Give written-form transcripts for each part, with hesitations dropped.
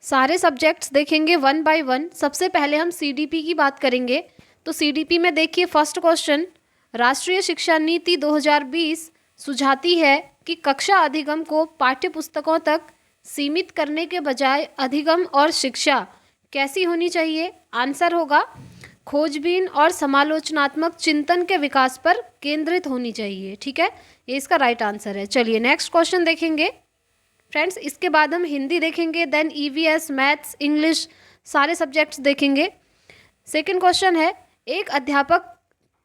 सारे सब्जेक्ट्स देखेंगे one by one. सबसे पहले हम सीडीपी की बात करेंगे। तो सीडीपी में देखिए फर्स्ट क्वेश्चन, राष्ट्रीय शिक्षा नीति 2020 सुझाती है कि कक्षा अधिगम को पाठ्य पुस्तकों तक सीमित करने के बजाय अधिगम और शिक्षा कैसी होनी चाहिए? आंसर होगा खोजबीन और समालोचनात्मक चिंतन के विकास पर केंद्रित होनी चाहिए। ठीक है, ये इसका राइट आंसर है। चलिए नेक्स्ट क्वेश्चन देखेंगे फ्रेंड्स। इसके बाद हम हिंदी देखेंगे, देन ईवीएस, मैथ्स, इंग्लिश, सारे सब्जेक्ट्स देखेंगे। सेकंड क्वेश्चन है, एक अध्यापक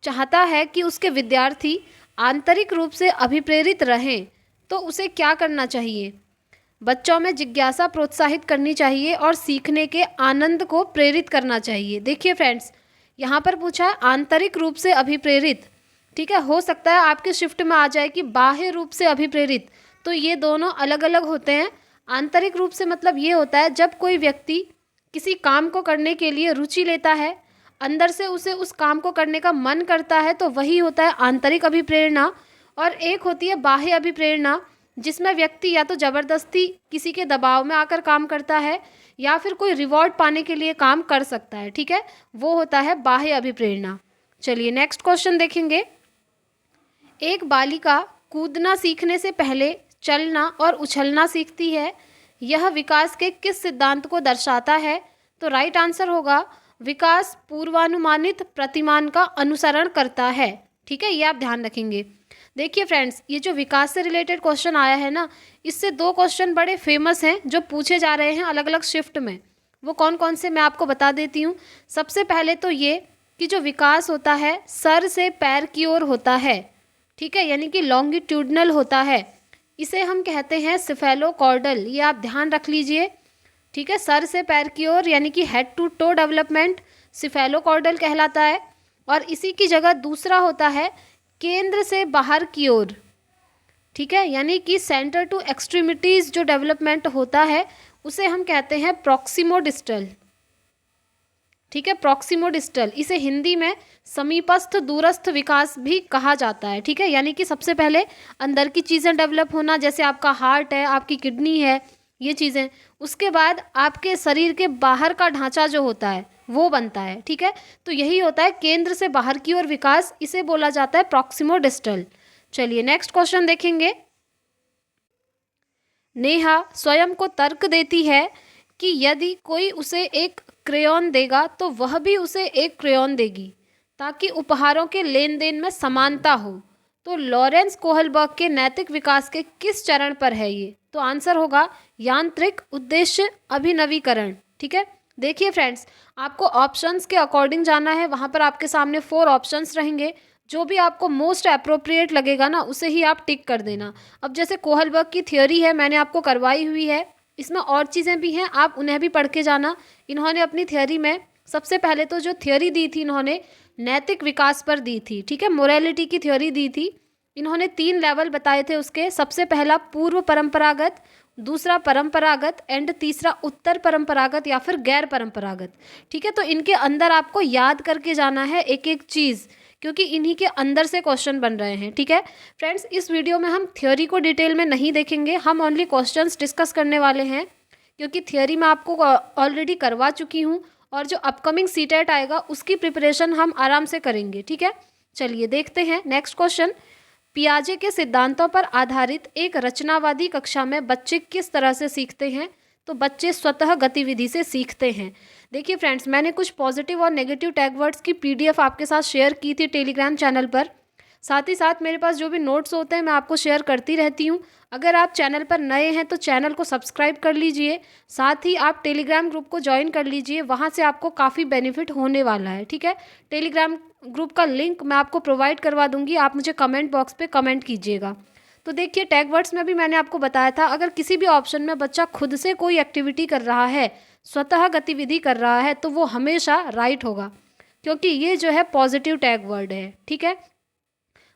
चाहता है कि उसके विद्यार्थी आंतरिक रूप से अभिप्रेरित रहें, तो उसे क्या करना चाहिए? बच्चों में जिज्ञासा प्रोत्साहित करनी चाहिए और सीखने के आनंद को प्रेरित करना चाहिए। देखिए फ्रेंड्स, यहाँ पर पूछा है आंतरिक रूप से अभिप्रेरित। ठीक है, हो सकता है आपके शिफ्ट में आ जाए कि बाह्य रूप से अभिप्रेरित, तो ये दोनों अलग अलग होते हैं। आंतरिक रूप से मतलब ये होता है जब कोई व्यक्ति किसी काम को करने के लिए रुचि लेता है, अंदर से उसे उस काम को करने का मन करता है, तो वही होता है आंतरिक अभिप्रेरणा। और एक होती है बाह्य अभिप्रेरणा, जिसमें व्यक्ति या तो ज़बरदस्ती किसी के दबाव में आकर काम करता है या फिर कोई रिवॉर्ड पाने के लिए काम कर सकता है। ठीक है, वो होता है बाह्य अभिप्रेरणा। चलिए नेक्स्ट क्वेश्चन देखेंगे। एक बालिका कूदना सीखने से पहले चलना और उछलना सीखती है, यह विकास के किस सिद्धांत को दर्शाता है? तो राइट आंसर होगा विकास पूर्वानुमानित प्रतिमान का अनुसरण करता है। ठीक है, ये आप ध्यान रखेंगे। देखिए फ्रेंड्स, ये जो विकास से रिलेटेड क्वेश्चन आया है ना, इससे दो क्वेश्चन बड़े फेमस हैं जो पूछे जा रहे हैं अलग अलग शिफ्ट में। वो कौन कौन से मैं आपको बता देती हूँ। सबसे पहले तो ये कि जो विकास होता है सर से पैर की ओर होता है। ठीक है, यानी कि लॉन्गिट्यूडनल होता है। इसे हम कहते हैं सिफेलोकॉर्डल, ये आप ध्यान रख लीजिए। ठीक है, सर से पैर की ओर यानी कि हेड टू टो डेवलपमेंट सिफेलोकॉर्डल कहलाता है। और इसी की जगह दूसरा होता है केंद्र से बाहर की ओर। ठीक है, यानी कि सेंटर टू एक्सट्रीमिटीज जो डेवलपमेंट होता है उसे हम कहते हैं प्रॉक्सिमोडिस्टल। ठीक है, प्रॉक्सिमोडिस्टल, इसे हिंदी में समीपस्थ दूरस्थ विकास भी कहा जाता है। ठीक है, यानी कि सबसे पहले अंदर की चीज़ें डेवलप होना, जैसे आपका हार्ट है, आपकी किडनी है, ये चीज़ें। उसके बाद आपके शरीर के बाहर का ढांचा जो होता है वो बनता है। ठीक है, तो यही होता है केंद्र से बाहर की ओर विकास, इसे बोला जाता है प्रॉक्सिमोडिस्टल। चलिए नेक्स्ट क्वेश्चन देखेंगे। नेहा स्वयं को तर्क देती है कि यदि कोई उसे एक क्रेयॉन देगा तो वह भी उसे एक क्रेयॉन देगी, ताकि उपहारों के लेन देन में समानता हो। तो लॉरेंस कोहलबर्ग के नैतिक विकास के किस चरण पर है ये? तो आंसर होगा यांत्रिक उद्देश्य अभिनवीकरण। ठीक है, देखिए फ्रेंड्स, आपको ऑप्शंस के अकॉर्डिंग जाना है। वहाँ पर आपके सामने 4 ऑप्शंस रहेंगे, जो भी आपको मोस्ट अप्रोप्रिएट लगेगा ना उसे ही आप टिक कर देना। अब जैसे कोहलबर्ग की थ्योरी है, मैंने आपको करवाई हुई है, इसमें और चीज़ें भी हैं, आप उन्हें भी पढ़ के जाना। इन्होंने अपनी थ्योरी में सबसे पहले तो जो थ्योरी दी थी इन्होंने नैतिक विकास पर दी थी। ठीक है, मोरालिटी की थ्योरी दी थी। इन्होंने 3 लेवल बताए थे उसके। सबसे पहला पूर्व परंपरागत, दूसरा परंपरागत एंड तीसरा उत्तर परंपरागत या फिर गैर परंपरागत। ठीक है, तो इनके अंदर आपको याद करके जाना है एक एक चीज़, क्योंकि इन्हीं के अंदर से क्वेश्चन बन रहे हैं। ठीक है फ्रेंड्स, इस वीडियो में हम थ्योरी को डिटेल में नहीं देखेंगे, हम ओनली क्वेश्चंस डिस्कस करने वाले हैं, क्योंकि थ्योरी मैं आपको ऑलरेडी करवा चुकी हूँ और जो अपकमिंग सीटेट आएगा उसकी प्रिपरेशन हम आराम से करेंगे। ठीक है, चलिए देखते हैं नेक्स्ट क्वेश्चन। पियाजे के सिद्धांतों पर आधारित एक रचनावादी कक्षा में बच्चे किस तरह से सीखते हैं? तो बच्चे स्वतः गतिविधि से सीखते हैं। देखिए फ्रेंड्स, मैंने कुछ पॉजिटिव और नेगेटिव टैग वर्ड्स की पीडीएफ आपके साथ शेयर की थी टेलीग्राम चैनल पर। साथ ही साथ मेरे पास जो भी नोट्स होते हैं मैं आपको शेयर करती रहती हूँ। अगर आप चैनल पर नए हैं तो चैनल को सब्सक्राइब कर लीजिए, साथ ही आप टेलीग्राम ग्रुप को ज्वाइन कर लीजिए, वहाँ से आपको काफ़ी बेनिफिट होने वाला है। ठीक है, टेलीग्राम ग्रुप का लिंक मैं आपको प्रोवाइड करवा दूँगी, आप मुझे कमेंट बॉक्स पे कमेंट कीजिएगा। तो देखिए, टैग वर्ड्स में भी मैंने आपको बताया था, अगर किसी भी ऑप्शन में बच्चा खुद से कोई एक्टिविटी कर रहा है, स्वतः गतिविधि कर रहा है, तो वो हमेशा राइट होगा, क्योंकि ये जो है पॉजिटिव टैग वर्ड है। ठीक है,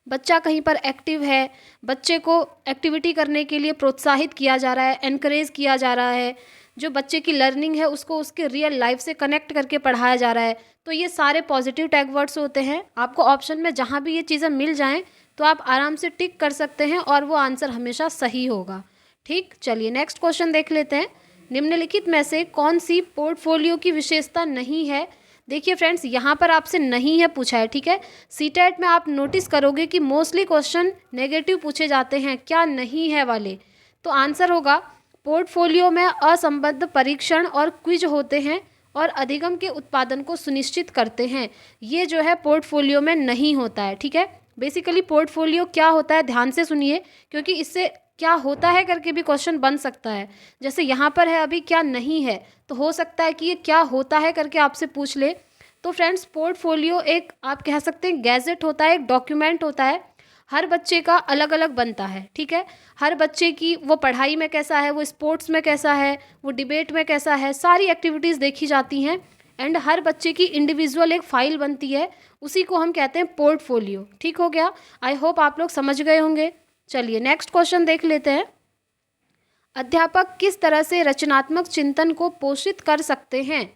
बच्चा कहीं पर एक्टिव है, बच्चे को एक्टिविटी करने के लिए प्रोत्साहित किया जा रहा है, एनकरेज किया जा रहा है, जो बच्चे की लर्निंग है उसको उसके रियल लाइफ से कनेक्ट करके पढ़ाया जा रहा है, तो ये सारे पॉजिटिव टैग वर्ड्स होते हैं। आपको ऑप्शन में जहाँ भी ये चीज़ें मिल जाएं तो आप आराम से टिक कर सकते हैं और वो आंसर हमेशा सही होगा। ठीक, चलिए नेक्स्ट क्वेश्चन देख लेते हैं। निम्नलिखित में से कौन सी पोर्टफोलियो की विशेषता नहीं है? देखिए फ्रेंड्स, यहाँ पर आपसे नहीं है पूछा है, ठीक है। सीटेट में आप नोटिस करोगे कि मोस्टली क्वेश्चन नेगेटिव पूछे जाते हैं, क्या नहीं है वाले। तो आंसर होगा पोर्टफोलियो में असंबद्ध परीक्षण और क्विज होते हैं और अधिगम के उत्पादन को सुनिश्चित करते हैं। ये जो है पोर्टफोलियो में नहीं होता है, ठीक है। बेसिकली पोर्टफोलियो क्या होता है ध्यान से सुनिए, क्योंकि इससे क्या होता है करके भी क्वेश्चन बन सकता है। जैसे यहाँ पर है अभी क्या नहीं है, तो हो सकता है कि ये क्या होता है करके आपसे पूछ ले। तो फ्रेंड्स, पोर्टफोलियो एक आप कह सकते हैं गैजेट होता है, एक डॉक्यूमेंट होता है, हर बच्चे का अलग अलग बनता है, ठीक है। हर बच्चे की वो पढ़ाई में कैसा है, वो स्पोर्ट्स में कैसा है, वो डिबेट में कैसा है, सारी एक्टिविटीज़ देखी जाती हैं एंड हर बच्चे की इंडिविजुअल एक फ़ाइल बनती है, उसी को हम कहते हैं पोर्टफोलियो। ठीक हो गया, आई होप आप लोग समझ गए होंगे। चलिए नेक्स्ट क्वेश्चन देख लेते हैं। अध्यापक किस तरह से रचनात्मक चिंतन को पोषित कर सकते हैं?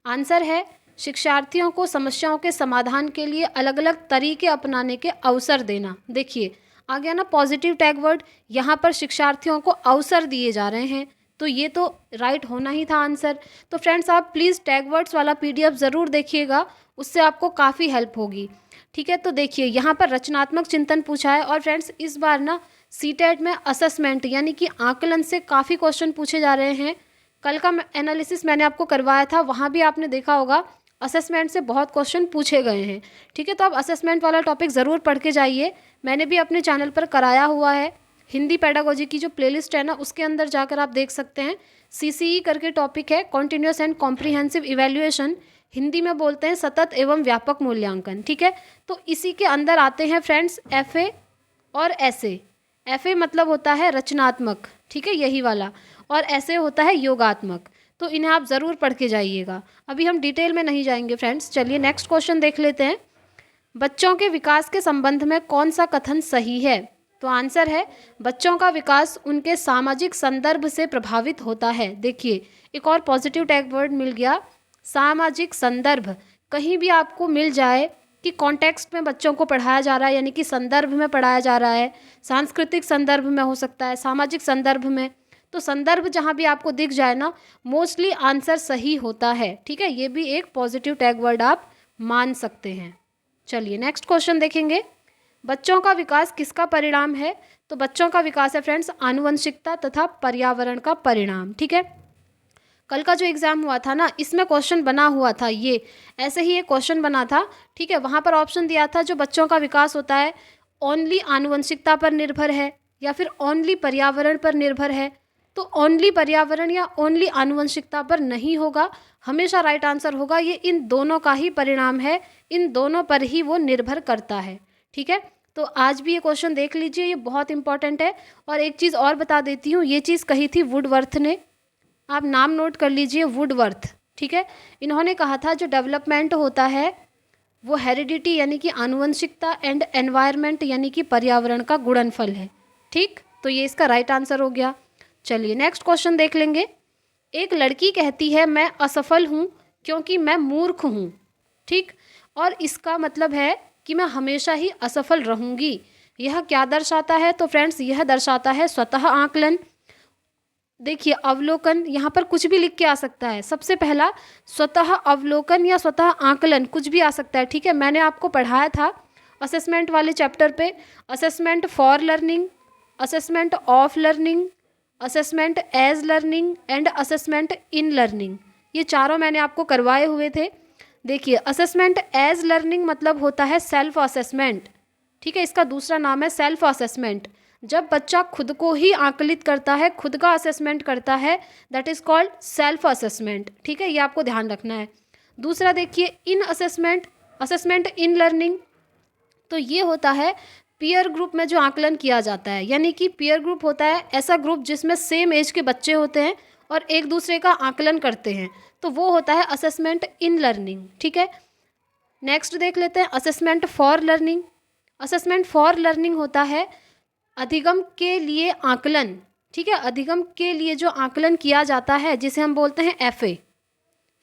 आंसर है शिक्षार्थियों को समस्याओं के समाधान के लिए अलग अलग तरीके अपनाने के अवसर देना। देखिए आ गया ना पॉजिटिव टैग वर्ड, यहाँ पर शिक्षार्थियों को अवसर दिए जा रहे हैं, तो ये तो राइट होना ही था आंसर। तो फ्रेंड्स आप प्लीज़ टैग वर्ड्स वाला पीडीएफ ज़रूर देखिएगा, उससे आपको काफ़ी हेल्प होगी। ठीक है, तो देखिए यहाँ पर रचनात्मक चिंतन पूछा है और फ्रेंड्स इस बार ना सीटेट में असेसमेंट यानी कि आकलन से काफ़ी क्वेश्चन पूछे जा रहे हैं। कल का एनालिसिस मैंने आपको करवाया था, वहाँ भी आपने देखा होगा असेसमेंट से बहुत क्वेश्चन पूछे गए हैं। ठीक है, तो आप असेसमेंट वाला टॉपिक ज़रूर पढ़ के जाइए, मैंने भी अपने चैनल पर कराया हुआ है। हिंदी पेडागोजी की जो प्लेलिस्ट है ना, उसके अंदर जाकर आप देख सकते हैं। सीसीई करके टॉपिक है, continuous and comprehensive evaluation, Hindi में बोलते हैं सतत एवं व्यापक मूल्यांकन। ठीक है, तो इसी के अंदर आते हैं फ्रेंड्स एफए और ऐसे। एफए मतलब होता है रचनात्मक, ठीक है, यही वाला, और ऐसे होता है योगात्मक। तो इन्हें आप ज़रूर पढ़ के जाइएगा, अभी हम डिटेल में नहीं जाएंगे फ्रेंड्स। चलिए नेक्स्ट क्वेश्चन देख लेते हैं। बच्चों के विकास के संबंध में कौन सा कथन सही है? तो आंसर है बच्चों का विकास उनके सामाजिक संदर्भ से प्रभावित होता है। देखिए एक और पॉजिटिव टैग वर्ड मिल गया, सामाजिक संदर्भ। कहीं भी आपको मिल जाए कि कॉन्टेक्स्ट में बच्चों को पढ़ाया जा रहा है, यानी कि संदर्भ में पढ़ाया जा रहा है, सांस्कृतिक संदर्भ में हो सकता है, सामाजिक संदर्भ में, तो संदर्भ जहाँ भी आपको दिख जाए ना, मोस्टली आंसर सही होता है। ठीक है, ये भी एक पॉजिटिव टैग वर्ड आप मान सकते हैं। चलिए नेक्स्ट क्वेश्चन देखेंगे। बच्चों का विकास किसका परिणाम है? तो बच्चों का विकास है फ्रेंड्स आनुवंशिकता तथा पर्यावरण का परिणाम। ठीक है, कल का जो एग्ज़ाम हुआ था ना, इसमें क्वेश्चन बना हुआ था, ये ऐसे ही एक क्वेश्चन बना था। ठीक है, वहाँ पर ऑप्शन दिया था जो बच्चों का विकास होता है ओनली आनुवंशिकता पर निर्भर है या फिर ओनली पर्यावरण पर निर्भर है। तो ओनली पर्यावरण या ओनली आनुवंशिकता पर नहीं होगा, हमेशा राइट आंसर होगा ये इन दोनों का ही परिणाम है, इन दोनों पर ही वो निर्भर करता है। ठीक है, तो आज भी ये क्वेश्चन देख लीजिए, ये बहुत इंपॉर्टेंट है। और एक चीज़ और बता देती हूँ, ये चीज़ कही थी वुडवर्थ ने, आप नाम नोट कर लीजिए, वुडवर्थ। ठीक है, इन्होंने कहा था जो डेवलपमेंट होता है वो हेरिडिटी यानी कि आनुवंशिकता एंड एनवायरनमेंट यानी कि पर्यावरण का गुणनफल है। ठीक, तो ये इसका राइट आंसर हो गया। चलिए नेक्स्ट क्वेश्चन देख लेंगे। एक लड़की कहती है मैं असफल हूँ क्योंकि मैं मूर्ख हूँ। ठीक, और इसका मतलब है कि मैं हमेशा ही असफल रहूँगी। यह क्या दर्शाता है? तो फ्रेंड्स यह दर्शाता है स्वतः आकलन। देखिए अवलोकन, यहाँ पर कुछ भी लिख के आ सकता है। सबसे पहला स्वतः अवलोकन या स्वतः आकलन कुछ भी आ सकता है। ठीक है, मैंने आपको पढ़ाया था असेसमेंट वाले चैप्टर पे, assessment for learning, assessment of learning, assessment as learning and assessment in learning, ये चारों मैंने आपको करवाए हुए थे। देखिए असेसमेंट एज लर्निंग मतलब होता है सेल्फ असेसमेंट। ठीक है, इसका दूसरा नाम है सेल्फ असेसमेंट। जब बच्चा खुद को ही आकलित करता है, खुद का असेसमेंट करता है, that is called self assessment. ठीक है, ये आपको ध्यान रखना है। दूसरा देखिए in assessment, assessment in learning, तो ये होता है पीयर ग्रुप में जो आकलन किया जाता है। यानी कि पीयर ग्रुप होता है ऐसा ग्रुप जिसमें सेम एज के बच्चे होते हैं और एक दूसरे का आकलन करते हैं, तो वो होता है असेसमेंट इन लर्निंग। ठीक है, नेक्स्ट देख लेते हैं assessment for learning. Assessment for learning होता है अधिगम के लिए आकलन। ठीक है, अधिगम के लिए जो आकलन किया जाता है जिसे हम बोलते हैं एफए।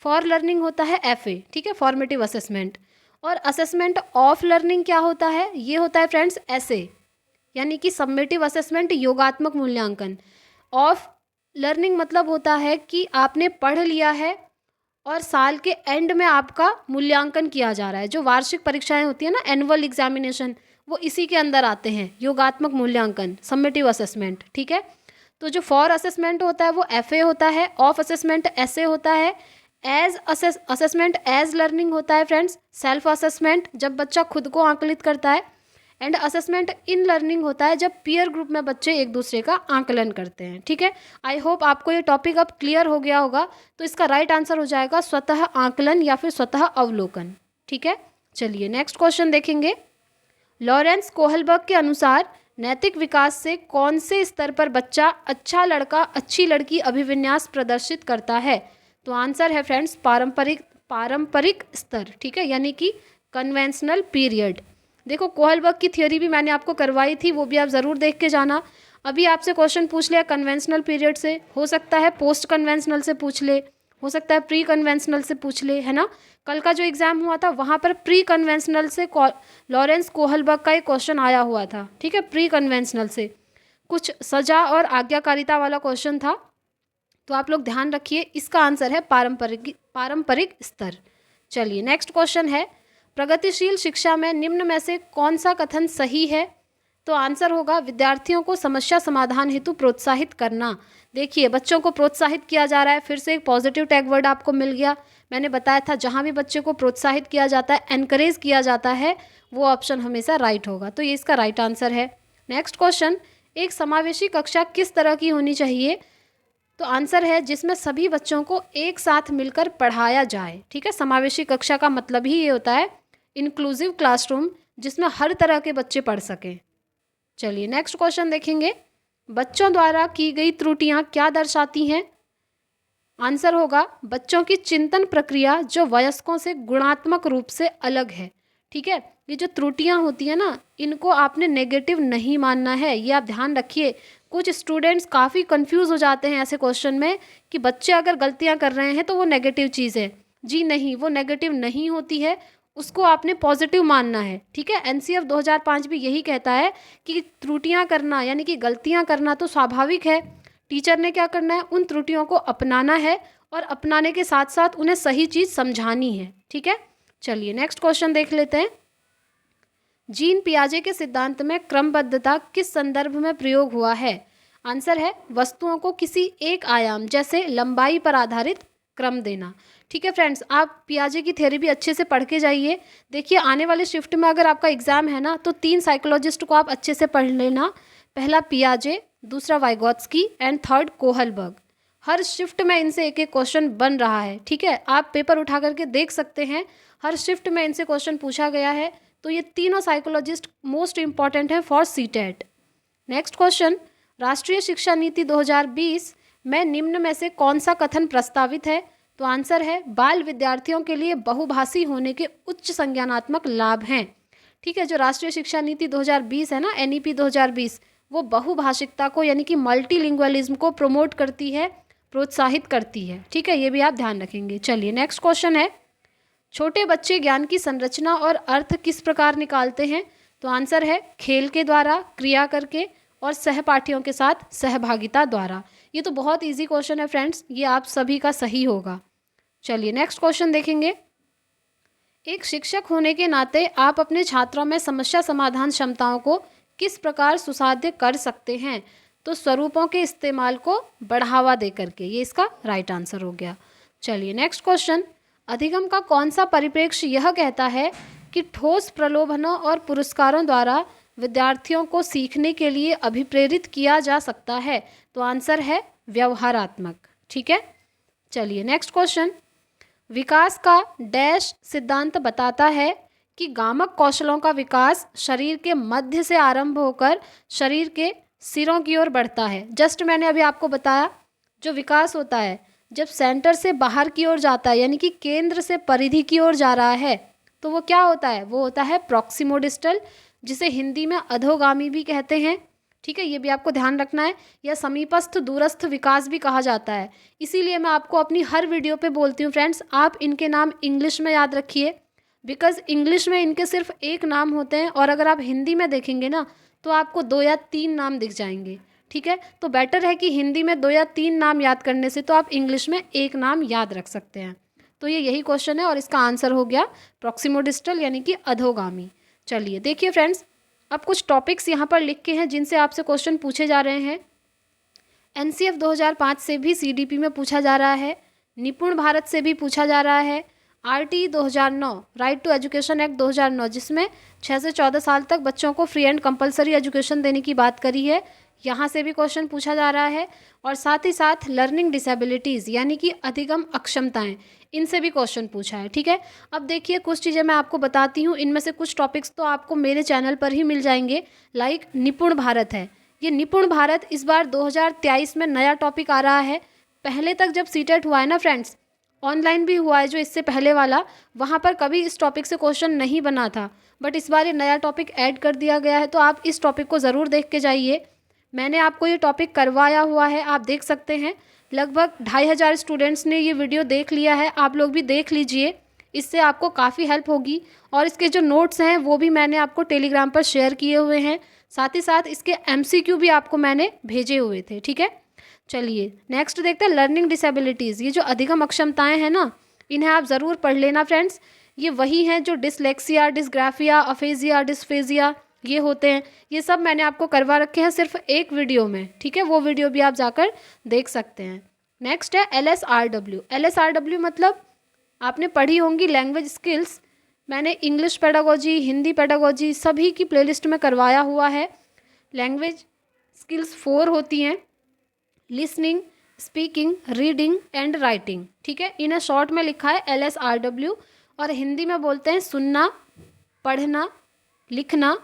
फॉर लर्निंग होता है एफए। ठीक है, फॉर्मेटिव असेसमेंट। और असेसमेंट ऑफ लर्निंग क्या होता है? ये होता है फ्रेंड्स ऐसे, यानी कि सबमिटिव असेसमेंट योगात्मक मूल्यांकन। ऑफ लर्निंग मतलब होता है कि आपने पढ़ लिया है और साल के एंड में आपका मूल्यांकन किया जा रहा है। जो वार्षिक परीक्षाएं होती है ना, एनुअल एग्जामिनेशन, वो इसी के अंदर आते हैं। योगात्मक मूल्यांकन, समेटिव असेसमेंट, ठीक है। तो जो फॉर असेसमेंट होता है वो एफए होता है, ऑफ असेसमेंट एसए होता है, एज असेसमेंट एज लर्निंग होता है फ्रेंड्स, सेल्फ असेसमेंट जब बच्चा खुद को आंकलित करता है, एंड असेसमेंट इन लर्निंग होता है जब पीयर ग्रुप में बच्चे एक दूसरे का आंकलन करते हैं, ठीक है। आई होप आपको ये टॉपिक अब क्लियर हो गया होगा। तो इसका राइट आंसर हो जाएगा स्वतः आंकलन या फिर स्वतः अवलोकन, ठीक है। चलिए नेक्स्ट क्वेश्चन देखेंगे। लॉरेंस कोहलबर्ग के अनुसार नैतिक विकास से कौन से स्तर पर बच्चा अच्छा लड़का अच्छी लड़की अभिविन्यास प्रदर्शित करता है? तो आंसर है फ्रेंड्स पारंपरिक स्तर, ठीक है, यानी कि कन्वेंशनल पीरियड। देखो कोहलबर्ग की थियोरी भी मैंने आपको करवाई थी, वो भी आप ज़रूर देख के जाना। अभी आपसे क्वेश्चन पूछ लिया कन्वेंशनल पीरियड से, हो सकता है पोस्ट कन्वेंशनल से पूछ ले, हो सकता है प्री कन्वेंशनल से पूछ ले, है ना। कल का जो एग्ज़ाम हुआ था वहाँ पर प्री कन्वेंशनल से लॉरेंस कोहलबर्ग का एक क्वेश्चन आया हुआ था, ठीक है। प्री कन्वेंशनल से कुछ सजा और आज्ञाकारिता वाला क्वेश्चन था, तो आप लोग ध्यान रखिए। इसका आंसर है पारंपरिक स्तर। चलिए नेक्स्ट क्वेश्चन है, प्रगतिशील शिक्षा में निम्न में से कौन सा कथन सही है? तो आंसर होगा विद्यार्थियों को समस्या समाधान हेतु प्रोत्साहित करना। देखिए बच्चों को प्रोत्साहित किया जा रहा है, फिर से एक पॉजिटिव टैग वर्ड आपको मिल गया। मैंने बताया था जहाँ भी बच्चे को प्रोत्साहित किया जाता है, एनकरेज किया जाता है, वो ऑप्शन हमेशा राइट होगा। तो ये इसका राइट आंसर है। नेक्स्ट क्वेश्चन, एक समावेशी कक्षा किस तरह की होनी चाहिए? तो आंसर है जिसमें सभी बच्चों को एक साथ मिलकर पढ़ाया जाए, ठीक है। समावेशी कक्षा का मतलब ही ये होता है इंक्लूसिव क्लासरूम, जिसमें हर तरह के बच्चे पढ़ सकें। चलिए नेक्स्ट क्वेश्चन देखेंगे, बच्चों द्वारा की गई त्रुटियां क्या दर्शाती हैं? आंसर होगा बच्चों की चिंतन प्रक्रिया जो वयस्कों से गुणात्मक रूप से अलग है, ठीक है। ये जो त्रुटियां होती है ना, इनको आपने नेगेटिव नहीं मानना है, ये आप ध्यान रखिए। कुछ स्टूडेंट्स काफ़ी कंफ्यूज हो जाते हैं ऐसे क्वेश्चन में कि बच्चे अगर गलतियां कर रहे हैं तो वो नेगेटिव चीज़ है। जी नहीं, वो नेगेटिव नहीं होती है, उसको आपने पॉजिटिव मानना है, ठीक है। एनसीएफ 2005 भी यही कहता है कि त्रुटियां करना यानी कि गलतियां करना तो स्वाभाविक है। टीचर ने क्या करना है, उन त्रुटियों को अपनाना है और अपनाने के साथ साथ उन्हें सही चीज़ समझानी है, ठीक है। चलिए नेक्स्ट क्वेश्चन देख लेते हैं। जीन पियाजे के सिद्धांत में क्रमबद्धता किस संदर्भ में प्रयोग हुआ है? आंसर है वस्तुओं को किसी एक आयाम जैसे लंबाई पर आधारित क्रम देना, ठीक है फ्रेंड्स। आप पियाजे की थ्योरी भी अच्छे से पढ़ के जाइए। देखिए आने वाले शिफ्ट में अगर आपका एग्जाम है ना, तो 3 साइकोलॉजिस्ट को आप अच्छे से पढ़ लेना। पहला पियाजे, दूसरा Vygotsky and third Kohlberg. Her shift में इनसे एक एक क्वेश्चन बन रहा है, ठीक है। आप पेपर उठा करके देख सकते हैं, हर शिफ्ट में इनसे क्वेश्चन पूछा गया है। तो ये तीनों साइकोलॉजिस्ट मोस्ट इंपॉर्टेंट है फॉर सीटेट। नेक्स्ट क्वेश्चन, राष्ट्रीय शिक्षा नीति 2020 में निम्न में से कौन सा कथन प्रस्तावित है? तो आंसर है बाल विद्यार्थियों के लिए बहुभाषी होने के उच्च संज्ञानात्मक लाभ हैं, ठीक है। जो राष्ट्रीय शिक्षा नीति 2020 है ना, एनईपी 2020, वो बहुभाषिकता को यानी कि मल्टीलिंगुअलिज्म को प्रमोट करती है, प्रोत्साहित करती है, ठीक है। ये भी आप ध्यान रखेंगे। चलिए नेक्स्ट क्वेश्चन है, छोटे बच्चे ज्ञान की संरचना और अर्थ किस प्रकार निकालते हैं? तो आंसर है खेल के द्वारा, क्रिया करके और सहपाठियों के साथ सहभागिता द्वारा। ये तो बहुत इजी क्वेश्चन है फ्रेंड्स, ये आप सभी का सही होगा। चलिए नेक्स्ट क्वेश्चन देखेंगे, एक शिक्षक होने के नाते आप अपने छात्रों में समस्या समाधान क्षमताओं को किस प्रकार सुसाध्य कर सकते हैं? तो स्वरूपों के इस्तेमाल को बढ़ावा दे करके, ये इसका राइट आंसर हो गया। चलिए नेक्स्ट क्वेश्चन, अधिगम का कौन सा परिप्रेक्ष्य यह कहता है कि ठोस प्रलोभनों और पुरस्कारों द्वारा विद्यार्थियों को सीखने के लिए अभिप्रेरित किया जा सकता है? तो आंसर है व्यवहारात्मक, ठीक है। चलिए नेक्स्ट क्वेश्चन, विकास का डैश सिद्धांत बताता है कि गामक कौशलों का विकास शरीर के मध्य से आरंभ होकर शरीर के सिरों की ओर बढ़ता है। जस्ट मैंने अभी आपको बताया, जो विकास होता है जब सेंटर से बाहर की ओर जाता है, यानी कि केंद्र से परिधि की ओर जा रहा है, तो वो क्या होता है? वो होता है प्रॉक्सिमोडिस्टल, जिसे हिंदी में अधोगामी भी कहते हैं, ठीक है। ये भी आपको ध्यान रखना है। या समीपस्थ दूरस्थ विकास भी कहा जाता है। इसीलिए मैं आपको अपनी हर वीडियो पे बोलती हूँ फ्रेंड्स, आप इनके नाम इंग्लिश में याद रखिए, बिकॉज इंग्लिश में इनके सिर्फ एक नाम होते हैं और अगर आप हिंदी में देखेंगे ना तो आपको 2 या 3 नाम दिख जाएंगे, ठीक है। तो बेटर है कि हिंदी में 2 या 3 नाम याद करने से तो आप इंग्लिश में एक नाम याद रख सकते हैं। तो ये यही क्वेश्चन है और इसका आंसर हो गया प्रॉक्सिमो डिस्टल यानी कि अधोगामी। चलिए देखिए फ्रेंड्स, अब कुछ टॉपिक्स यहाँ पर लिख के हैं जिनसे आपसे क्वेश्चन पूछे जा रहे हैं। एनसीएफ 2005 से भी सीडीपी में पूछा जा रहा है, निपुण भारत से भी पूछा जा रहा है, RT 2009 right to education act 2009 जिसमें 6 से 14 साल तक बच्चों को फ्री एंड कंपलसरी एजुकेशन देने की बात करी है, यहाँ से भी क्वेश्चन पूछा जा रहा है। और साथ ही साथ लर्निंग डिसेबिलिटीज़ यानी कि अधिगम अक्षमताएं, इनसे भी क्वेश्चन पूछा है। ठीक है, अब देखिए कुछ चीज़ें मैं आपको बताती हूँ, इनमें से कुछ टॉपिक्स तो आपको मेरे चैनल पर ही मिल जाएंगे। लाइक निपुण भारत है, ये निपुण भारत इस बार 2023 में नया टॉपिक आ रहा है। पहले तक जब सीटेट हुआ है ना फ्रेंड्स, ऑनलाइन भी हुआ है जो इससे पहले वाला, वहाँ पर कभी इस टॉपिक से क्वेश्चन नहीं बना था, बट इस बार ये नया टॉपिक ऐड कर दिया गया है। तो आप इस टॉपिक को ज़रूर देख के जाइए। मैंने आपको ये टॉपिक करवाया हुआ है, आप देख सकते हैं। लगभग 2500 स्टूडेंट्स ने ये वीडियो देख लिया है, आप लोग भी देख लीजिए, इससे आपको काफ़ी हेल्प होगी। और इसके जो नोट्स हैं वो भी मैंने आपको टेलीग्राम पर शेयर किए हुए हैं, साथ ही साथ इसके एमसीक्यू भी आपको मैंने भेजे हुए थे। ठीक है, चलिए नेक्स्ट देखते हैं लर्निंग डिसेबिलिटीज़। ये जो अधिगम अक्षमताएं हैं ना, इन्हें आप ज़रूर पढ़ लेना फ्रेंड्स। ये वही हैं जो डिसलेक्सिया, डिसग्राफिया, अफेजिया, डिस्फेजिया ये होते हैं। ये सब मैंने आपको करवा रखे हैं सिर्फ एक वीडियो में। ठीक है, वो वीडियो भी आप जाकर देख सकते हैं। नेक्स्ट है LSRW। LSRW मतलब आपने पढ़ी होंगी लैंग्वेज स्किल्स। मैंने इंग्लिश पेडागोजी, हिंदी पेडागोजी सभी की प्लेलिस्ट में करवाया हुआ है। लैंग्वेज स्किल्स 4 होती हैं, listening, speaking, reading and writing. ठीक है, इन्हें शॉर्ट में लिखा है LSRW और हिंदी में बोलते हैं सुनना, पढ़ना, लिखना,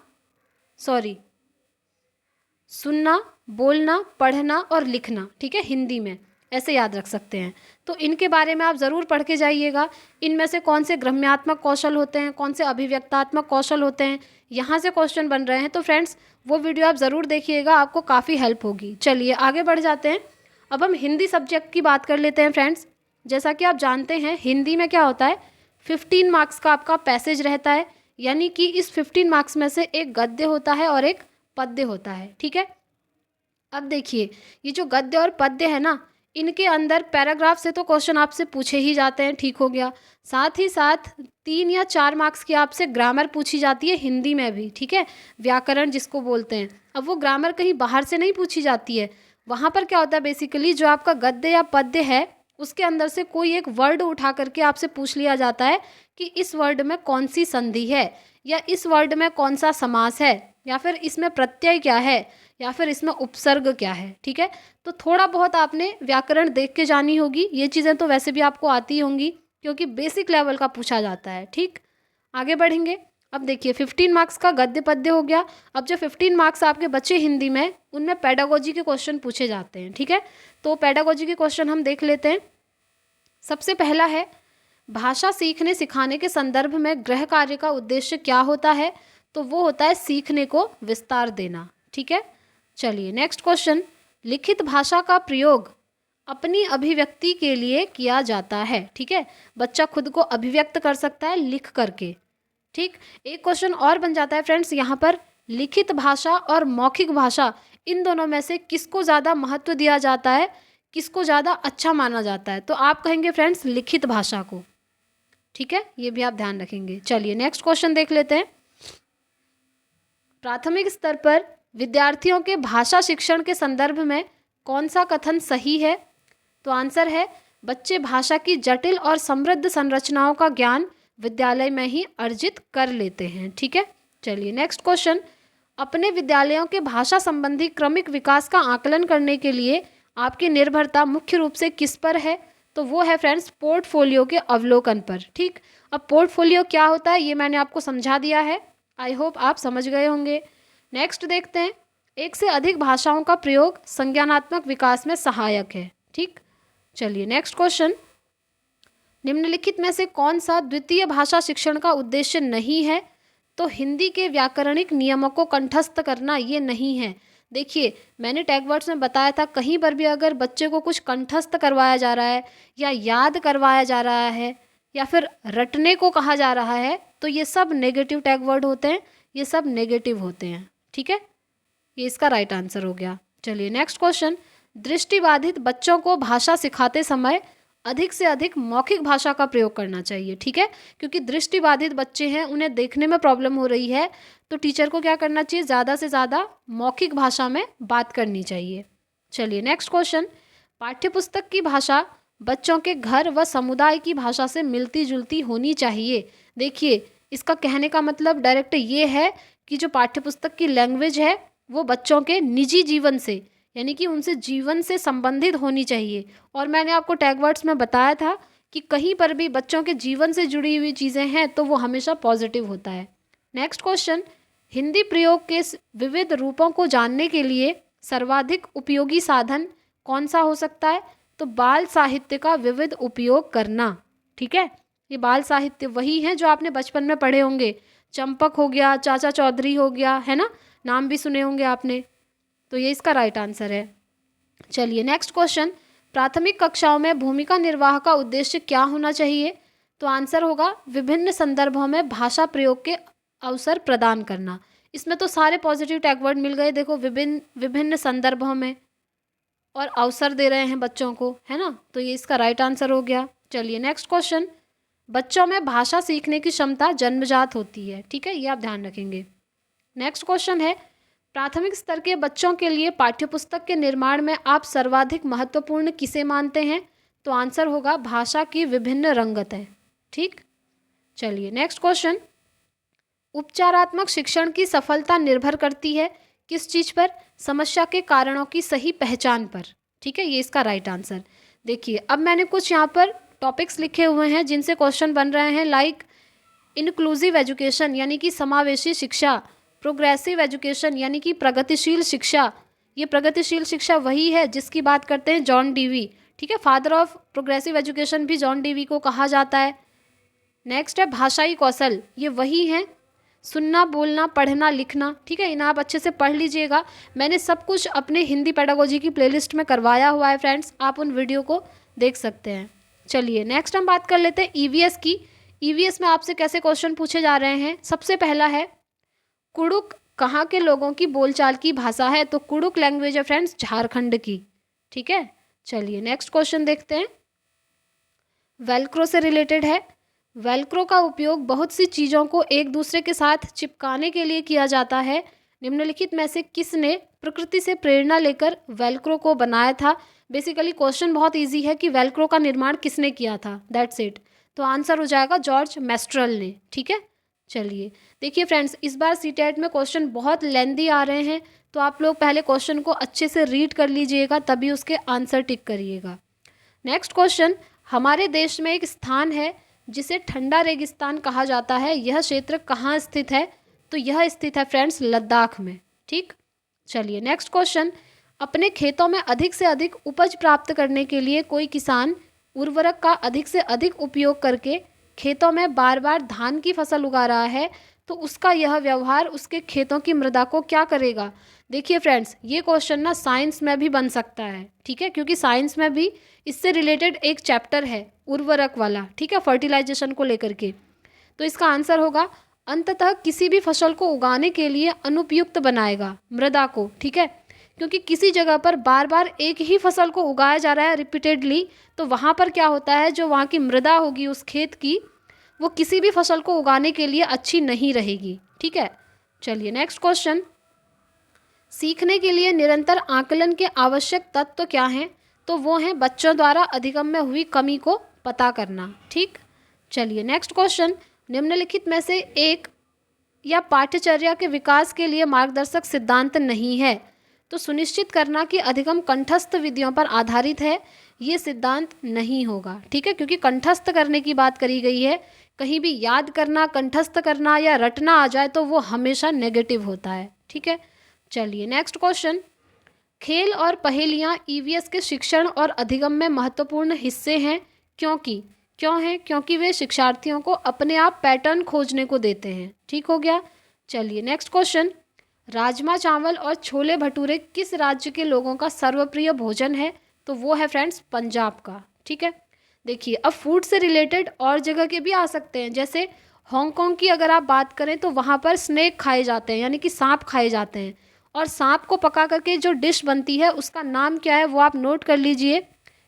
सुनना, बोलना, पढ़ना और लिखना। ठीक है, हिंदी में ऐसे याद रख सकते हैं। तो इनके बारे में आप ज़रूर पढ़ के जाइएगा। इनमें से कौन से ग्राम्यात्मक कौशल होते हैं, कौन से अभिव्यक्तात्मक कौशल होते हैं, यहाँ से क्वेश्चन बन रहे हैं। तो फ्रेंड्स वो वीडियो आप ज़रूर देखिएगा, आपको काफ़ी हेल्प होगी। चलिए आगे बढ़ जाते हैं। अब हम हिंदी सब्जेक्ट की बात कर लेते हैं फ्रेंड्स। जैसा कि आप जानते हैं हिंदी में क्या होता है, 15 मार्क्स का आपका पैसेज रहता है, यानी कि इस 15 मार्क्स में से एक गद्य होता है और एक पद्य होता है। ठीक है, अब देखिए ये जो गद्य और पद्य है ना, इनके अंदर पैराग्राफ से तो क्वेश्चन आपसे पूछे ही जाते हैं, ठीक हो गया। साथ ही साथ 3 या 4 मार्क्स की आपसे ग्रामर पूछी जाती है हिंदी में भी। ठीक है, व्याकरण जिसको बोलते हैं। अब वो ग्रामर कहीं बाहर से नहीं पूछी जाती है, वहाँ पर क्या होता है बेसिकली जो आपका गद्य या पद्य है उसके अंदर से कोई एक वर्ड उठा करके आपसे पूछ लिया जाता है कि इस वर्ड में कौन सी संधि है, या इस वर्ड में कौन सा समास है, या फिर इसमें प्रत्यय क्या है, या फिर इसमें उपसर्ग क्या है। ठीक है, तो थोड़ा बहुत आपने व्याकरण देख के जानी होगी। ये चीज़ें तो वैसे भी आपको आती होंगी क्योंकि बेसिक लेवल का पूछा जाता है। ठीक, आगे बढ़ेंगे। अब देखिए 15 मार्क्स का गद्य पद्य हो गया। अब जो 15 मार्क्स आपके बचे हिंदी में, उनमें पेडागोजी के क्वेश्चन पूछे जाते हैं। ठीक है, तो पेडागोजी के क्वेश्चन हम देख लेते हैं। सबसे पहला है, भाषा सीखने सिखाने के संदर्भ में गृह कार्य का उद्देश्य क्या होता है? तो वो होता है सीखने को विस्तार देना। ठीक है, चलिए नेक्स्ट क्वेश्चन, लिखित भाषा का प्रयोग अपनी अभिव्यक्ति के लिए किया जाता है। ठीक है, बच्चा खुद को अभिव्यक्त कर सकता है लिख करके। ठीक, एक क्वेश्चन और बन जाता है फ्रेंड्स यहाँ पर, लिखित भाषा और मौखिक भाषा इन दोनों में से किसको ज़्यादा महत्व दिया जाता है, किसको ज़्यादा अच्छा माना जाता है? तो आप कहेंगे फ्रेंड्स लिखित भाषा को। ठीक है, ये भी आप ध्यान रखेंगे। चलिए नेक्स्ट क्वेश्चन देख लेते हैं। प्राथमिक स्तर पर विद्यार्थियों के भाषा शिक्षण के संदर्भ में कौन सा कथन सही है? तो आंसर है, बच्चे भाषा की जटिल और समृद्ध संरचनाओं का ज्ञान विद्यालय में ही अर्जित कर लेते हैं। ठीक है, चलिए नेक्स्ट क्वेश्चन, अपने विद्यालयों के भाषा संबंधी क्रमिक विकास का आकलन करने के लिए आपकी निर्भरता मुख्य रूप से किस पर है? तो वो है फ्रेंड्स पोर्टफोलियो के अवलोकन पर। ठीक, अब पोर्टफोलियो क्या होता है ये मैंने आपको समझा दिया है, आई होप आप समझ गए होंगे। नेक्स्ट देखते हैं, एक से अधिक भाषाओं का प्रयोग संज्ञानात्मक विकास में सहायक है। ठीक, चलिए नेक्स्ट क्वेश्चन, निम्नलिखित में से कौन सा द्वितीय भाषा शिक्षण का उद्देश्य नहीं है? तो हिंदी के व्याकरणिक नियमों को कंठस्थ करना ये नहीं है। देखिए मैंने टैग वर्ड्स में बताया था, कहीं पर भी अगर बच्चे को कुछ कंठस्थ करवाया जा रहा है या याद करवाया जा रहा है या फिर रटने को कहा जा रहा है, तो ये सब नेगेटिव टैग वर्ड होते हैं, ये सब नेगेटिव होते हैं। ठीक है, ये इसका राइट आंसर हो गया। चलिए नेक्स्ट क्वेश्चन, दृष्टिबाधित बच्चों को भाषा सिखाते समय अधिक से अधिक मौखिक भाषा का प्रयोग करना चाहिए, ठीक है, क्योंकि दृष्टिबाधित बच्चे हैं, उन्हें देखने में प्रॉब्लम हो रही है, तो टीचर को क्या करना चाहिए, ज़्यादा से ज़्यादा मौखिक भाषा में बात करनी चाहिए। चलिए नेक्स्ट क्वेश्चन, पाठ्यपुस्तक की भाषा बच्चों के घर व समुदाय की भाषा से मिलती जुलती होनी चाहिए। देखिए, इसका कहने का मतलब डायरेक्ट ये है कि जो पाठ्यपुस्तक की लैंग्वेज है वो बच्चों के निजी जीवन से, यानी कि उनसे जीवन से संबंधित होनी चाहिए। और मैंने आपको टैग वर्ड्स में बताया था कि कहीं पर भी बच्चों के जीवन से जुड़ी हुई चीज़ें हैं तो वो हमेशा पॉजिटिव होता है। नेक्स्ट क्वेश्चन, हिंदी प्रयोग के विविध रूपों को जानने के लिए सर्वाधिक उपयोगी साधन कौन सा हो सकता है, तो बाल साहित्य का विविध उपयोग करना, ठीक है। ये बाल साहित्य वही है जो आपने बचपन में पढ़े होंगे, चंपक हो गया, चाचा चौधरी हो गया, है ना, नाम भी सुने होंगे आपने, तो ये इसका राइट आंसर है। चलिए नेक्स्ट क्वेश्चन, प्राथमिक कक्षाओं में भूमिका निर्वाह का उद्देश्य क्या होना चाहिए, तो आंसर होगा विभिन्न संदर्भों में भाषा प्रयोग के अवसर प्रदान करना। इसमें तो सारे पॉजिटिव टैग वर्ड मिल गए, देखो विभिन्न संदर्भों में और अवसर दे रहे हैं बच्चों को, है ना, तो ये इसका राइट आंसर हो गया। चलिए नेक्स्ट क्वेश्चन, बच्चों में भाषा सीखने की क्षमता जन्मजात होती है, ठीक है, ये आप ध्यान रखेंगे। नेक्स्ट क्वेश्चन है, प्राथमिक स्तर के बच्चों के लिए पाठ्यपुस्तक के निर्माण में आप सर्वाधिक महत्वपूर्ण किसे मानते हैं, तो आंसर होगा भाषा की विभिन्न रंगतें, ठीक। चलिए नेक्स्ट क्वेश्चन, उपचारात्मक शिक्षण की सफलता निर्भर करती है किस चीज़ पर, समस्या के कारणों की सही पहचान पर, ठीक है, ये इसका राइट आंसर। देखिए, अब मैंने कुछ यहाँ पर टॉपिक्स लिखे हुए हैं जिनसे क्वेश्चन बन रहे हैं, लाइक इंक्लूसिव एजुकेशन यानी कि समावेशी शिक्षा, प्रोग्रेसिव एजुकेशन यानी कि प्रगतिशील शिक्षा। ये प्रगतिशील शिक्षा वही है जिसकी बात करते हैं जॉन डीवी, ठीक है, फादर ऑफ प्रोग्रेसिव एजुकेशन भी जॉन डीवी को कहा जाता है। नेक्स्ट है भाषाई कौशल, ये वही है सुनना, बोलना, पढ़ना, लिखना, ठीक है, इन्हें आप अच्छे से पढ़ लीजिएगा। मैंने सब कुछ अपने हिंदी पेडागोजी की प्लेलिस्ट में करवाया हुआ है फ्रेंड्स, आप उन वीडियो को देख सकते हैं। चलिए नेक्स्ट हम बात कर लेते हैं ईवीएस की। ईवीएस में आपसे कैसे क्वेश्चन पूछे जा रहे हैं। सबसे पहला है, कुडुक कहाँ के लोगों की बोलचाल की भाषा है, तो कुडुक लैंग्वेज है फ्रेंड्स झारखंड की, ठीक है। चलिए नेक्स्ट क्वेश्चन देखते हैं, वेलक्रो से रिलेटेड है। वेलक्रो का उपयोग बहुत सी चीज़ों को एक दूसरे के साथ चिपकाने के लिए किया जाता है। निम्नलिखित में से किसने प्रकृति से प्रेरणा लेकर वेलक्रो को बनाया था। बेसिकली क्वेश्चन बहुत इजी है कि वेलक्रो का निर्माण किसने किया था, दैट्स इट। तो आंसर हो जाएगा जॉर्ज मैस्ट्रल ने, ठीक है। चलिए देखिए फ्रेंड्स, इस बार सीटेट में क्वेश्चन बहुत लेंदी आ रहे हैं, तो आप लोग पहले क्वेश्चन को अच्छे से रीड कर लीजिएगा, तभी उसके आंसर टिक करिएगा। नेक्स्ट क्वेश्चन, हमारे देश में एक स्थान है जिसे ठंडा रेगिस्तान कहा जाता है, यह क्षेत्र कहाँ स्थित है, तो यह स्थित है फ्रेंड्स लद्दाख में, ठीक। चलिए नेक्स्ट क्वेश्चन, अपने खेतों में अधिक से अधिक उपज प्राप्त करने के लिए कोई किसान उर्वरक का अधिक से अधिक उपयोग करके खेतों में बार बार धान की फसल उगा रहा है, तो उसका यह व्यवहार उसके खेतों की मृदा को क्या करेगा। देखिए फ्रेंड्स, ये क्वेश्चन ना साइंस में भी बन सकता है, ठीक है, क्योंकि साइंस में भी इससे रिलेटेड एक चैप्टर है उर्वरक वाला, ठीक है, फर्टिलाइजेशन को लेकर के। तो इसका आंसर होगा अंततः किसी भी फसल को उगाने के लिए अनुपयुक्त बनाएगा मृदा को, ठीक है, क्योंकि किसी जगह पर बार बार एक ही फसल को उगाया जा रहा है रिपीटेडली, तो वहाँ पर क्या होता है, जो वहाँ की मृदा होगी उस खेत की, वो किसी भी फसल को उगाने के लिए अच्छी नहीं रहेगी, ठीक है। चलिए नेक्स्ट क्वेश्चन, सीखने के लिए निरंतर आकलन के आवश्यक तत्व क्या हैं, तो वो हैं बच्चों द्वारा अधिगम में हुई कमी को पता करना, ठीक। चलिए नेक्स्ट क्वेश्चन, निम्नलिखित में से एक या पाठ्यचर्या के विकास के लिए मार्गदर्शक सिद्धांत नहीं है, तो सुनिश्चित करना कि अधिगम कंठस्थ विधियों पर आधारित है, ये सिद्धांत नहीं होगा, ठीक है, क्योंकि कंठस्थ करने की बात करी गई है। कहीं भी याद करना, कंठस्थ करना या रटना आ जाए तो वो हमेशा नेगेटिव होता है, ठीक है। चलिए नेक्स्ट क्वेश्चन, खेल और पहेलियाँ ईवीएस के शिक्षण और अधिगम में महत्वपूर्ण हिस्से हैं, क्यों हैं, क्योंकि वे शिक्षार्थियों को अपने आप पैटर्न खोजने को देते हैं, ठीक हो गया। चलिए नेक्स्ट क्वेश्चन, राजमा चावल और छोले भटूरे किस राज्य के लोगों का सर्वप्रिय भोजन है, तो वो है फ्रेंड्स पंजाब का, ठीक है। देखिए, अब फूड से रिलेटेड और जगह के भी आ सकते हैं, जैसे हांगकांग की अगर आप बात करें तो वहाँ पर स्नेक खाए जाते हैं, यानी कि सांप खाए जाते हैं, और सांप को पका करके जो डिश बनती है उसका नाम क्या है वो आप नोट कर लीजिए,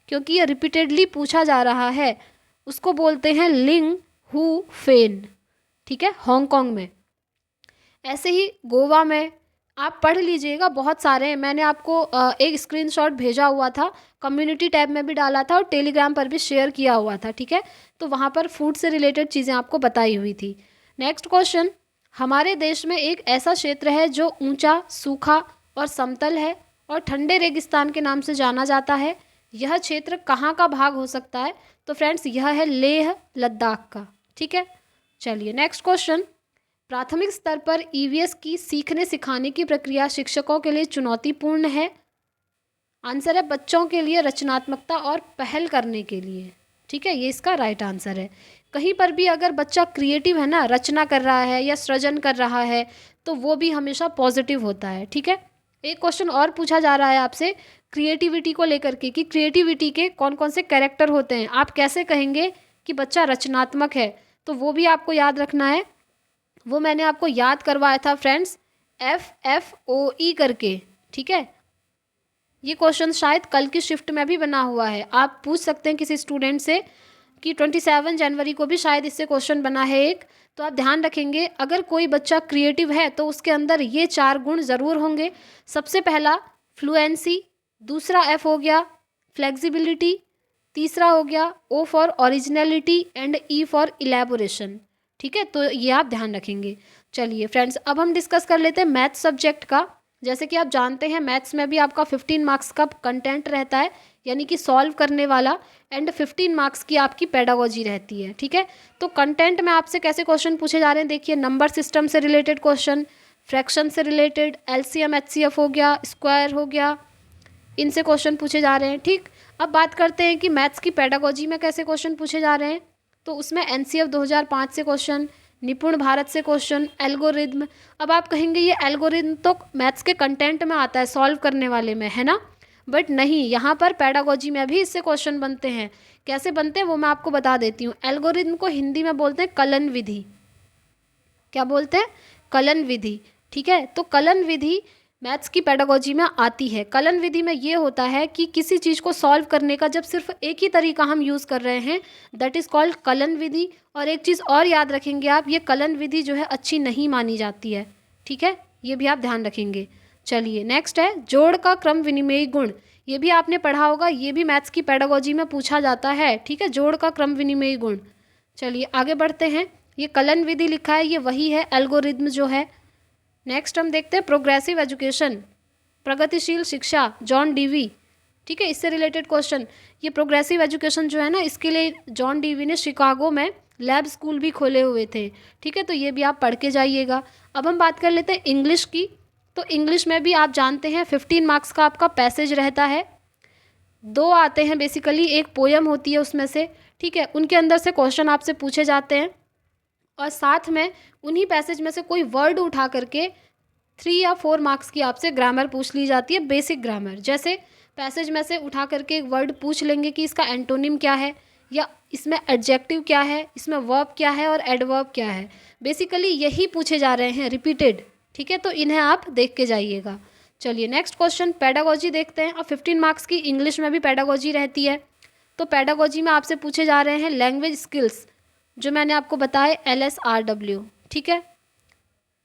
क्योंकि ये रिपीटेडली पूछा जा रहा है। उसको बोलते हैं लिंग हू फेन, ठीक है, हांगकांग में। ऐसे ही गोवा में आप पढ़ लीजिएगा, बहुत सारे हैं। मैंने आपको एक स्क्रीनशॉट भेजा हुआ था, कम्युनिटी टैब में भी डाला था और टेलीग्राम पर भी शेयर किया हुआ था, ठीक है। तो वहाँ पर फूड से रिलेटेड चीज़ें आपको बताई हुई थी। नेक्स्ट क्वेश्चन, हमारे देश में एक ऐसा क्षेत्र है जो ऊंचा, सूखा और समतल है और ठंडे रेगिस्तान के नाम से जाना जाता है। यह क्षेत्र कहाँ का भाग हो सकता है? तो फ्रेंड्स यह है लेह लद्दाख का, ठीक है। चलिए नेक्स्ट क्वेश्चन, प्राथमिक स्तर पर ईवीएस की सीखने सिखाने की प्रक्रिया शिक्षकों के लिए चुनौतीपूर्ण है। आंसर है बच्चों के लिए रचनात्मकता और पहल करने के लिए, ठीक है, ये इसका राइट आंसर है। कहीं पर भी अगर बच्चा क्रिएटिव है ना, रचना कर रहा है या सृजन कर रहा है, तो वो भी हमेशा पॉजिटिव होता है, ठीक है। एक क्वेश्चन और पूछा जा रहा है आपसे क्रिएटिविटी को लेकर के कि क्रिएटिविटी के कौन कौन से कैरेक्टर होते हैं, आप कैसे कहेंगे कि बच्चा रचनात्मक है? तो वो भी आपको याद रखना है। वो मैंने आपको याद करवाया था फ्रेंड्स, FFOE करके, ठीक है। ये क्वेश्चन शायद कल की शिफ्ट में भी बना हुआ है, आप पूछ सकते हैं किसी स्टूडेंट से कि 27 जनवरी को भी शायद इससे क्वेश्चन बना है एक। तो आप ध्यान रखेंगे, अगर कोई बच्चा क्रिएटिव है तो उसके अंदर ये 4 गुण ज़रूर होंगे। सबसे पहला फ्लुएंसी, दूसरा F हो गया फ्लेक्सिबिलिटी, तीसरा हो गया O for originality and E for elaboration, ठीक है। तो ये आप ध्यान रखेंगे। चलिए फ्रेंड्स, अब हम डिस्कस कर लेते हैं मैथ्स सब्जेक्ट का। जैसे कि आप जानते हैं मैथ्स में भी आपका 15 मार्क्स का कंटेंट रहता है, यानी कि सॉल्व करने वाला, एंड 15 मार्क्स की आपकी पेडागोजी रहती है, ठीक है। तो कंटेंट में आपसे कैसे क्वेश्चन पूछे जा रहे हैं, देखिए, नंबर सिस्टम से रिलेटेड क्वेश्चन, फ्रैक्शन से रिलेटेड, LCM HCF हो गया, स्क्वायर हो गया, इनसे क्वेश्चन पूछे जा रहे हैं, ठीक। अब बात करते हैं कि मैथ्स की पेडागोजी में कैसे क्वेश्चन पूछे जा रहे हैं। तो उसमें NCF 2005 से क्वेश्चन, निपुण भारत से क्वेश्चन, एल्गोरिज्म। अब आप कहेंगे ये एल्गोरिज्म तो मैथ्स के कंटेंट में आता है, सॉल्व करने वाले में, है ना, बट नहीं, यहाँ पर पेडागोजी में भी इससे क्वेश्चन बनते हैं। कैसे बनते हैं वो मैं आपको बता देती हूँ। एल्गोरिज्म को हिंदी में बोलते हैं कलन विधि। क्या बोलते हैं? कलन विधि, ठीक है। तो कलन विधि मैथ्स की पेडागोजी में आती है। कलन विधि में ये होता है कि किसी चीज़ को सॉल्व करने का जब सिर्फ एक ही तरीका हम यूज़ कर रहे हैं, दैट इज़ कॉल्ड कलन विधि। और एक चीज़ और याद रखेंगे आप, ये कलन विधि जो है अच्छी नहीं मानी जाती है, ठीक है, ये भी आप ध्यान रखेंगे। चलिए नेक्स्ट है जोड़ का क्रम विनिमयी गुण। ये भी आपने पढ़ा होगा, ये भी मैथ्स की पेडागोजी में पूछा जाता है, ठीक है, जोड़ का क्रम विनिमयी गुण। चलिए आगे बढ़ते हैं। ये कलन विधि लिखा है, ये वही है एल्गोरिज्म जो है। नेक्स्ट हम देखते हैं प्रोग्रेसिव एजुकेशन, प्रगतिशील शिक्षा, जॉन डीवी, ठीक है, इससे रिलेटेड क्वेश्चन। ये प्रोग्रेसिव एजुकेशन जो है ना, इसके लिए जॉन डीवी ने शिकागो में लैब स्कूल भी खोले हुए थे, ठीक है, तो ये भी आप पढ़ के जाइएगा। अब हम बात कर लेते हैं इंग्लिश की। तो इंग्लिश में भी आप जानते हैं 15 मार्क्स का आपका पैसेज रहता है, 2 आते हैं बेसिकली, एक पोयम होती है उसमें से, ठीक है, उनके अंदर से क्वेश्चन आपसे पूछे जाते हैं। और साथ में उन्हीं पैसेज में से कोई वर्ड उठा करके 3 या 4 मार्क्स की आपसे ग्रामर पूछ ली जाती है, बेसिक ग्रामर। जैसे पैसेज में से उठा करके एक वर्ड पूछ लेंगे कि इसका एंटोनिम क्या है, या इसमें एडजेक्टिव क्या है, इसमें वर्ब क्या है और एडवर्ब क्या है। बेसिकली यही पूछे जा रहे हैं रिपीटेड, ठीक है, तो इन्हें आप देख के जाइएगा। चलिए नेक्स्ट क्वेश्चन, पेडागोजी देखते हैं। अब 15 मार्क्स की इंग्लिश में भी पेडागोजी रहती है। तो पेडागोजी में आपसे पूछे जा रहे हैं लैंग्वेज स्किल्स, जो मैंने आपको बताया LSRW, ठीक है।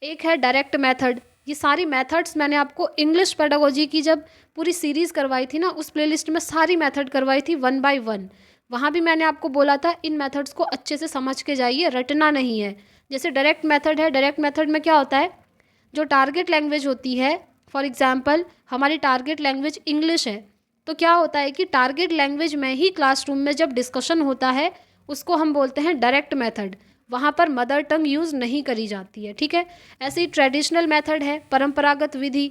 एक है डायरेक्ट मेथड। ये सारी मेथड्स मैंने आपको इंग्लिश पेडागोजी की जब पूरी सीरीज़ करवाई थी ना, उस प्लेलिस्ट में सारी मेथड करवाई थी 1 by 1। वहाँ भी मैंने आपको बोला था इन मेथड्स को अच्छे से समझ के जाइए, रटना नहीं है। जैसे डायरेक्ट मेथड है, डायरेक्ट मेथड में क्या होता है, जो टारगेट लैंग्वेज होती है, फॉर एग्जांपल हमारी टारगेट लैंग्वेज इंग्लिश है, तो क्या होता है कि टारगेट लैंग्वेज में ही क्लासरूम में जब डिस्कशन होता है उसको हम बोलते हैं डायरेक्ट मेथड। वहाँ पर मदर टंग यूज़ नहीं करी जाती है, ठीक है। ऐसे ही ट्रेडिशनल मेथड है, परंपरागत विधि,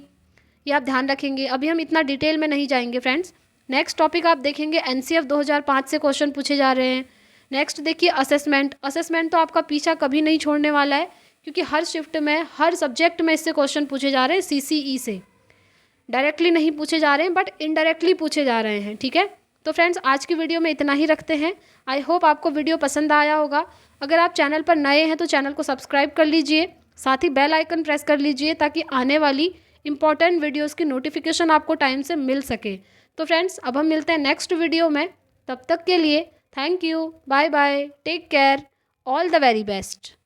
ये आप ध्यान रखेंगे। अभी हम इतना डिटेल में नहीं जाएंगे फ्रेंड्स। नेक्स्ट टॉपिक आप देखेंगे NCF 2005 से क्वेश्चन पूछे जा रहे हैं। नेक्स्ट देखिए असेसमेंट। असेसमेंट तो आपका पीछा कभी नहीं छोड़ने वाला है, क्योंकि हर शिफ्ट में, हर सब्जेक्ट में इससे क्वेश्चन पूछे जा रहे हैं। CCE से डायरेक्टली नहीं पूछे जा रहे हैं, बट इनडायरेक्टली पूछे जा रहे हैं, ठीक है। तो फ्रेंड्स आज की वीडियो में इतना ही रखते हैं। आई होप आपको वीडियो पसंद आया होगा। अगर आप चैनल पर नए हैं तो चैनल को सब्सक्राइब कर लीजिए, साथ ही बेल आइकन प्रेस कर लीजिए, ताकि आने वाली इंपॉर्टेंट वीडियोज़ की नोटिफिकेशन आपको टाइम से मिल सके। तो फ्रेंड्स, अब हम मिलते हैं नेक्स्ट वीडियो में। तब तक के लिए thank you, bye bye, take care, all the very best.